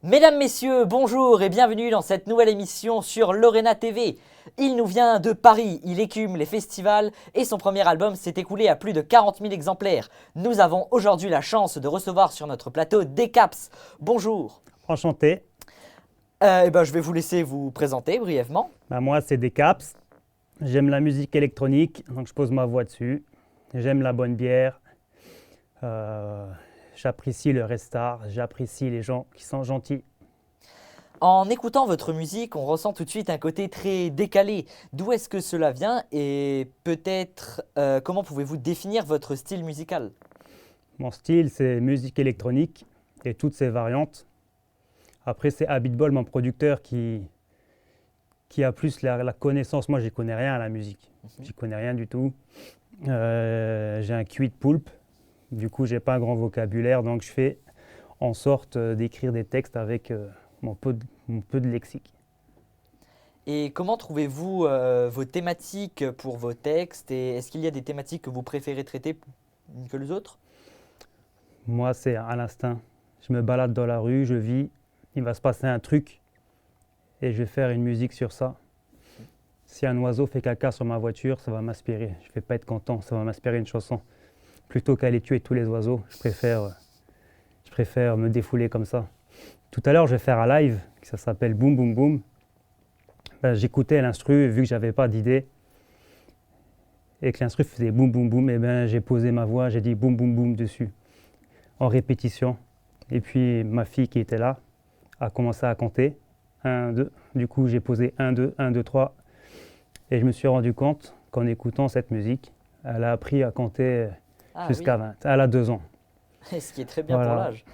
Mesdames, Messieurs, bonjour et bienvenue dans cette nouvelle émission sur Lorena TV. Il nous vient de Paris, il écume les festivals et son premier album s'est écoulé à plus de 40 000 exemplaires. Nous avons aujourd'hui la chance de recevoir sur notre plateau Decaps. Bonjour. Enchanté. Je vais vous laisser vous présenter brièvement. Moi, c'est Decaps. J'aime la musique électronique, donc je pose ma voix dessus. J'aime la bonne bière. J'apprécie le restart. J'apprécie les gens qui sont gentils. En écoutant votre musique, on ressent tout de suite un côté très décalé. D'où est-ce que cela vient et peut-être comment pouvez-vous définir votre style musical? Mon style, c'est musique électronique et toutes ses variantes. Après, c'est Habitball, mon producteur, qui a plus la connaissance. Moi, j'y connais rien à la musique. J'y connais rien du tout. J'ai un QI de poulpe. Du coup, j'ai pas un grand vocabulaire, donc je fais en sorte d'écrire des textes avec mon peu de lexique. Et comment trouvez-vous vos thématiques pour vos textes et est-ce qu'il y a des thématiques que vous préférez traiter que les autres? Moi, c'est à l'instinct. Je me balade dans la rue, je vis, il va se passer un truc et je vais faire une musique sur ça. Si un oiseau fait caca sur ma voiture, ça va m'inspirer. Je ne vais pas être content, ça va m'inspirer une chanson. Plutôt qu'aller tuer tous les oiseaux, je préfère me défouler comme ça. Tout à l'heure, je vais faire un live, ça s'appelle Boum Boum Boum. J'écoutais l'instru, vu que j'avais pas d'idée, et que l'instru faisait Boum Boum Boum, et j'ai posé ma voix, j'ai dit Boum Boum Boum dessus, en répétition. Et puis ma fille qui était là a commencé à compter, 1, 2. Du coup, j'ai posé 1, 2, 1, 2, 3. Et je me suis rendu compte qu'en écoutant cette musique, elle a appris à compter jusqu'à 20. Elle a 2 ans. Ce qui est très bien pour Voilà. l'âge.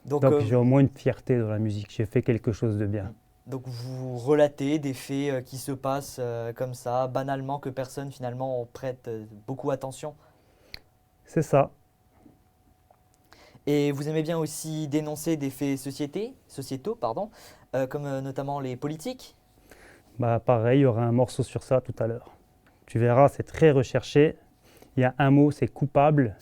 Donc j'ai au moins une fierté dans la musique. J'ai fait quelque chose de bien. Donc vous relatez des faits qui se passent comme ça, banalement, que personne finalement prête beaucoup attention. C'est ça. Et vous aimez bien aussi dénoncer des faits sociétaux, comme notamment les politiques. Pareil, il y aura un morceau sur ça tout à l'heure. Tu verras, c'est très recherché. Il y a un mot, c'est coupable.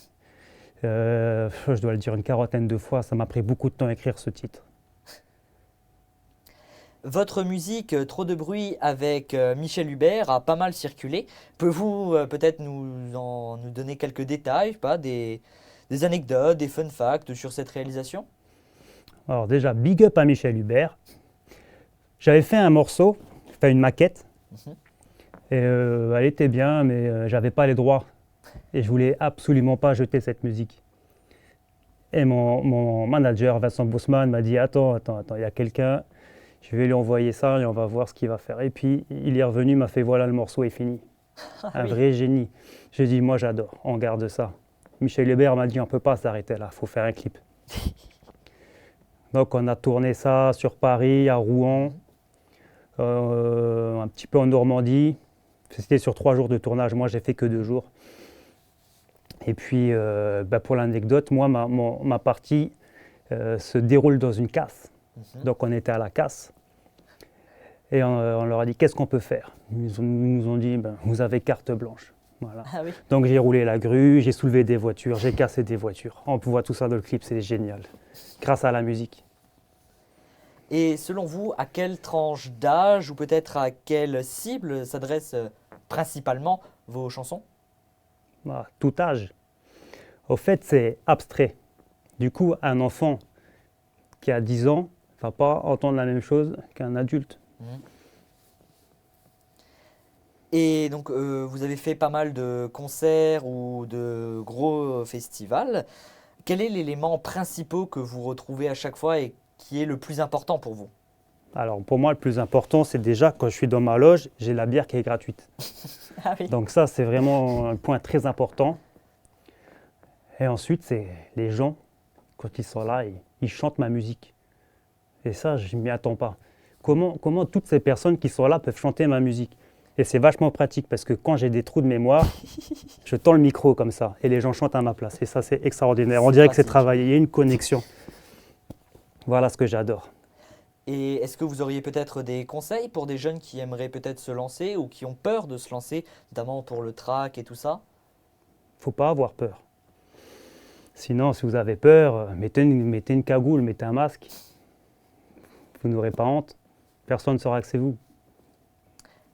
Je dois le dire une quarantaine de fois. Ça m'a pris beaucoup de temps à écrire ce titre. Votre musique Trop de bruit avec Michel Hubert a pas mal circulé. Pouvez-vous peut-être nous donner quelques détails, pas des anecdotes, des fun facts sur cette réalisation? Alors déjà, big up à Michel Hubert. J'avais fait un morceau, une maquette. Et elle était bien, mais j'avais pas les droits. Et je voulais absolument pas jeter cette musique. Et mon manager, Vincent Bosman, m'a dit attends, il y a quelqu'un, je vais lui envoyer ça et on va voir ce qu'il va faire. Et puis il est revenu, m'a fait voilà, le morceau est fini. Un vrai génie. J'ai dit moi j'adore, on garde ça. Michel Hubert m'a dit on peut pas s'arrêter là, il faut faire un clip. Donc on a tourné ça sur Paris, à Rouen, un petit peu en Normandie. C'était sur 3 jours de tournage, moi j'ai fait que 2 jours. Et puis pour l'anecdote, moi ma partie se déroule dans une casse. Donc on était à la casse. Et on leur a dit qu'est-ce qu'on peut faire. Ils nous ont dit vous avez carte blanche. Voilà. Ah oui. Donc j'ai roulé la grue, j'ai soulevé des voitures, j'ai cassé des voitures. On voit tout ça dans le clip, c'est génial. Grâce à la musique. Et selon vous, à quelle tranche d'âge ou peut-être à quelle cible s'adressent principalement vos chansons? Tout âge. Au fait, c'est abstrait. Du coup, un enfant qui a 10 ans ne va pas entendre la même chose qu'un adulte. Et donc, vous avez fait pas mal de concerts ou de gros festivals. Quel est l'élément principal que vous retrouvez à chaque fois et qui est le plus important pour vous? Alors pour moi, le plus important, c'est déjà quand je suis dans ma loge, j'ai la bière qui est gratuite. Ah oui. Donc ça, c'est vraiment un point très important. Et ensuite, c'est les gens, quand ils sont là, ils chantent ma musique. Et ça, je ne m'y attends pas. Comment toutes ces personnes qui sont là peuvent chanter ma musique? Et c'est vachement pratique parce que quand j'ai des trous de mémoire, je tends le micro comme ça et les gens chantent à ma place. Et ça, c'est extraordinaire. On dirait que c'est travaillé, il y a une connexion. Voilà ce que j'adore. Et est-ce que vous auriez peut-être des conseils pour des jeunes qui aimeraient peut-être se lancer ou qui ont peur de se lancer, notamment pour le track et tout ça? Faut pas avoir peur. Sinon, si vous avez peur, mettez une cagoule, mettez un masque. vous n'aurez pas honte. Personne ne saura que c'est vous.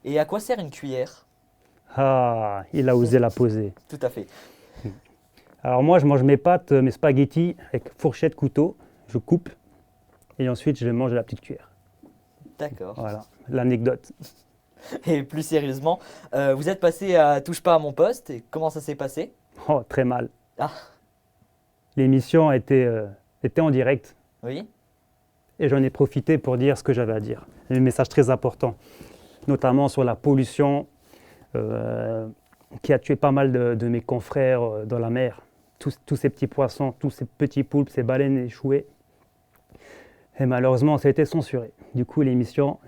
Et à quoi sert une cuillère? Ah, il a osé la poser. Tout à fait. Alors moi, je mange mes pâtes, mes spaghettis avec fourchette, couteau. Je coupe et ensuite je mange de la petite cuillère. D'accord. Voilà, l'anecdote. Et plus sérieusement, vous êtes passé à Touche pas à mon poste. Et comment ça s'est passé? Oh, très mal. Ah, L'émission était en direct oui. et j'en ai profité pour dire ce que j'avais à dire. Un message très important, notamment sur la pollution qui a tué pas mal de mes confrères dans la mer. Tous ces petits poissons, tous ces petits poulpes, ces baleines échouées. Et malheureusement, ça a été censuré. Du coup, l'émission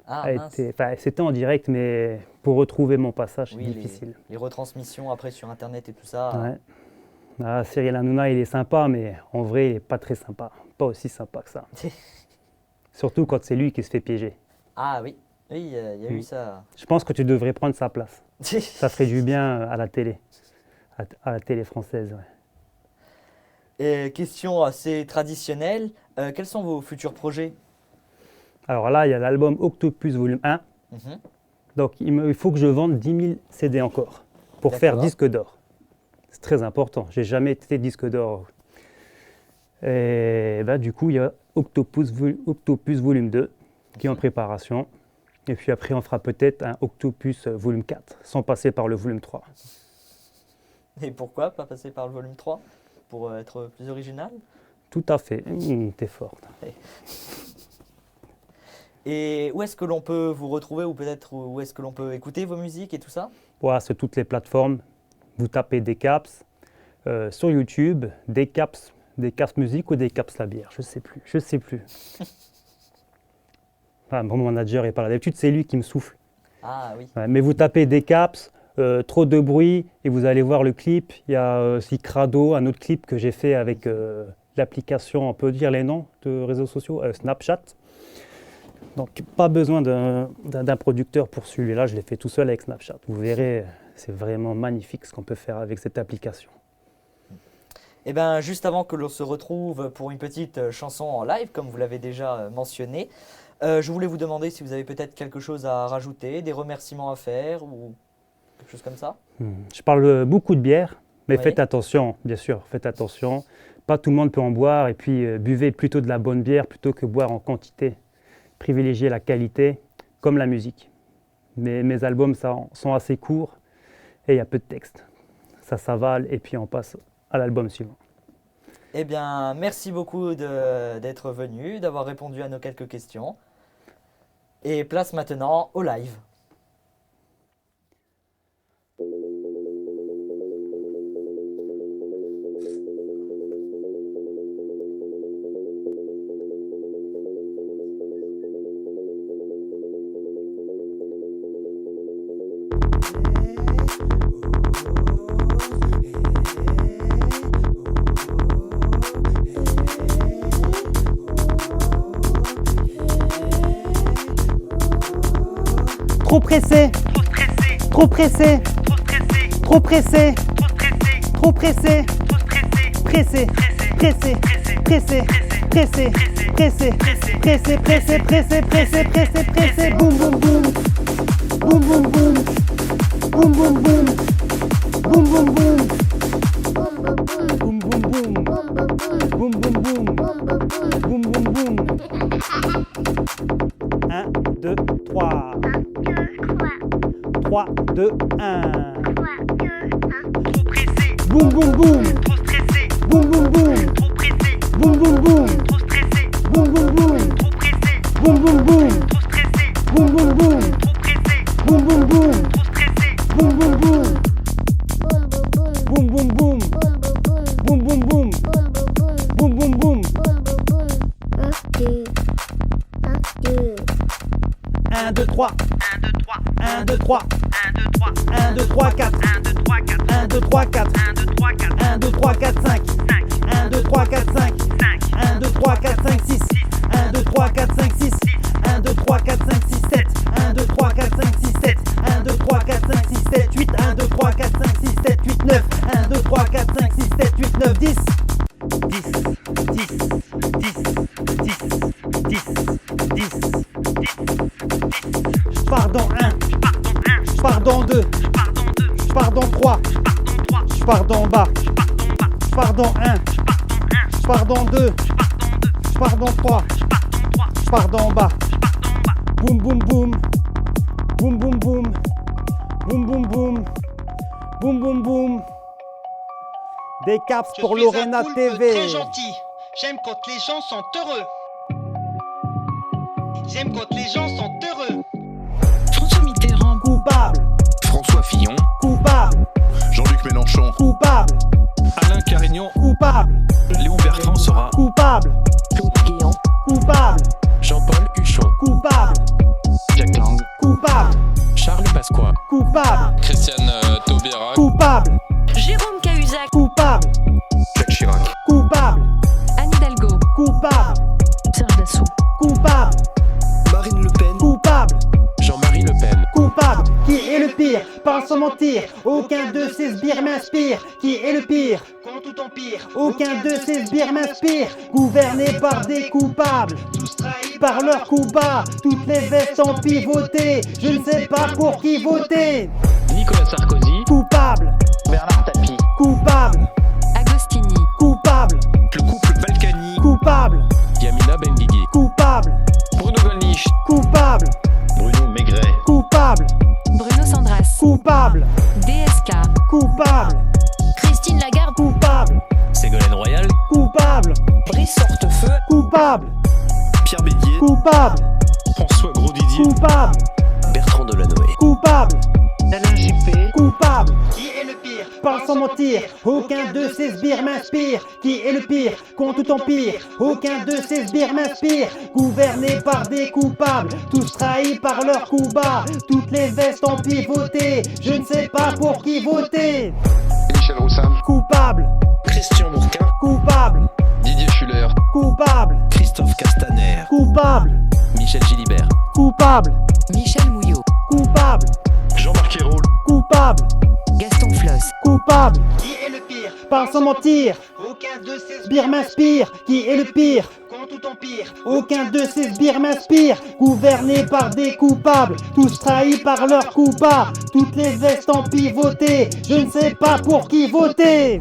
Ah, a mince. été, c'était en direct, mais pour retrouver mon passage, c'est Oui, difficile. les retransmissions après sur Internet et tout ça. Ouais. Ah, Cyril Hanouna, il est sympa, mais en vrai, il n'est pas très sympa. Pas aussi sympa que ça. Surtout quand c'est lui qui se fait piéger. Ah oui, oui, il y a eu ça. Je pense que tu devrais prendre sa place. Ça ferait du bien à la télé, à la télé française. Ouais. Et question assez traditionnelle, quels sont vos futurs projets? Alors là, il y a l'album Octopus Volume 1. Mhm. Donc il faut que je vende 10 000 CD encore pour faire D'accord. disque d'or. C'est très important. J'ai jamais été disque d'or. Et bah, du coup, il y a Octopus Volume 2 qui est en préparation. Et puis après, on fera peut-être un Octopus Volume 4 sans passer par le Volume 3. Et pourquoi pas passer par le volume 3 pour être plus original? Tout à fait. T'es forte. Et où est-ce que l'on peut vous retrouver ou peut-être où est-ce que l'on peut écouter vos musiques et tout ça? Voilà, sur toutes les plateformes. Vous tapez Decaps sur YouTube, Decaps Musique ou Decaps la bière, je sais plus. Ah, mon manager est pas là. D'habitude, c'est lui qui me souffle. Ah oui. Ouais, mais vous tapez Decaps, trop de bruit et vous allez voir le clip. Il y a aussi Crado, un autre clip que j'ai fait avec l'application, on peut dire les noms de réseaux sociaux, Snapchat. Donc pas besoin d'un producteur pour celui-là, je l'ai fait tout seul avec Snapchat. Vous verrez, c'est vraiment magnifique ce qu'on peut faire avec cette application. Et bien juste avant que l'on se retrouve pour une petite chanson en live, comme vous l'avez déjà mentionné, je voulais vous demander si vous avez peut-être quelque chose à rajouter, des remerciements à faire ou quelque chose comme ça? Je parle beaucoup de bière, mais Oui. faites attention, bien sûr, faites attention. Pas tout le monde peut en boire et puis buvez plutôt de la bonne bière plutôt que boire en quantité. Privilégiez la qualité comme la musique. Mes albums sont assez courts et il y a peu de texte. Ça s'avale et puis on passe à l'album suivant. Eh bien, merci beaucoup d'être venu, d'avoir répondu à nos quelques questions. Et place maintenant au live. Trop pressé, trop pressé, trop pressé, trop pressé, pressé, pressé, pressé, pressé, pressé, pressé, pressé, pressé, pressé, pressé, pressé, boum boum boum, boum boum boum, boum boum boum, boum boum boum, boum boum boum, boum boum boum, boum boum boum. 1, 2, 3. 3, 2, 1. Boum boum boum. Boum boum boum. Boum boum boum. Boum boum boum. Boum boum boum. Boum boum boum. Boum boum boum. Boum boum boum. Boum boum boum. Boum boum boum. Boum boum boum. 1, 2, 3. 1, 2, 3. 1, 2, 3, 4. 1, 2, 3, 4. 1, 2, 3, 4, 5. 1, 2, 3, 4, 5. 1, 2, 3, 4, 5, 6. 1, 2, 3, 4, 5, 6. 1, 2, 3, 4, 5, 6, 7. 1, 2, 3, 4, 5, 6, 7. 1, 2, 3, 4, 5, 6, 7, 8. 1, 2, 3, 4, 5, 6, 7, 8, 9. 1, 2, 3, 4, 5, 6, 7, 8, 9, 10. 10, 10, 10, 10, 10, 10, 10. Je pars dans 1. Je pars dans 2. Je pars dans 3. Je pars dans bas. Je pars dans 1. Je pars dans 2. Je pars dans 3. Je pars dans bas. Boum boum boum. Boum boum boum. Boum boum boum. Boum boum boum. Des caps pour Lorena TV. Très gentil. J'aime quand les gens sont heureux. J'aime quand les gens sont heureux. François Mitterrand, Coupable. François Fillon, Coupable. Jean-Luc Mélenchon, Coupable. Alain Carignon, Coupable. Léon Bertrand sera Coupable. Claude Guéant, Coupable. Jean-Paul Huchon, Coupable. Jack Lang, Coupable. Charles Pasqua, Coupable. Christiane Taubira, Coupable. Jérôme Cahuzac, Coupable. Jacques Chirac, Coupable. Anne Hidalgo, Coupable. Serge Dassault, Coupable. Marine Le Pen, Coupable. Jean-Marie Le Pen, Coupable. Qui est le pire? Parle sans mentir. Aucun de ces sbires m'inspire. Qui est le pire? Quand tout empire, Aucun de ces sbires m'inspire. Gouverné par des coupables. tous trahis Par leur coup bas, toutes les vestes ont pivoté. Je ne sais pas pour qui voter. Nicolas Sarkozy, Coupable. Bernard Tapie, Coupable. Agostini, Coupable. le couple Balkany, Coupable. Yamina Benguigui, Coupable. Bruno Gollnisch, Coupable. Bruno Maigret, Coupable. Bruno Sandras, Coupable. DSK, Coupable. Christine Lagarde, Coupable. Ségolène Royal, Coupable. Brice Hortefeux, Coupable. Pierre Bédier, Coupable. François Grosdidier, Coupable. Bertrand Delanoë, Coupable. Alain Juppé. Coupable. Qui est le pire? Parle sans mentir, aucun de ces sbires m'inspire. Qui est le pire? Qu'on tout empire. Aucun de ces sbires m'inspire. Gouverné par des coupables, tous trahis par leur coup bas. Toutes les vestes ont pivoté. Je ne sais pas pour qui voter. Michel Roussam, Coupable. Christian Bourquin, Coupable. Didier Schuller, Coupable. Christophe Castaner, Coupable. Michel Gilibert, Coupable. Michel Mouillot, Coupable. Jean-Marc Ayrault, Coupable. Gaston Floss, Coupable. Qui est le pire? Parle sans mentir, Aucun de ces sbires m'inspire. Qui est le pire? Quand tout empire, Aucun de ces sbires m'inspire. Gouverné par des coupables, tous trahis par leur coup bas. Toutes les vestes ont pivoté. Je ne sais pas pour qui voter.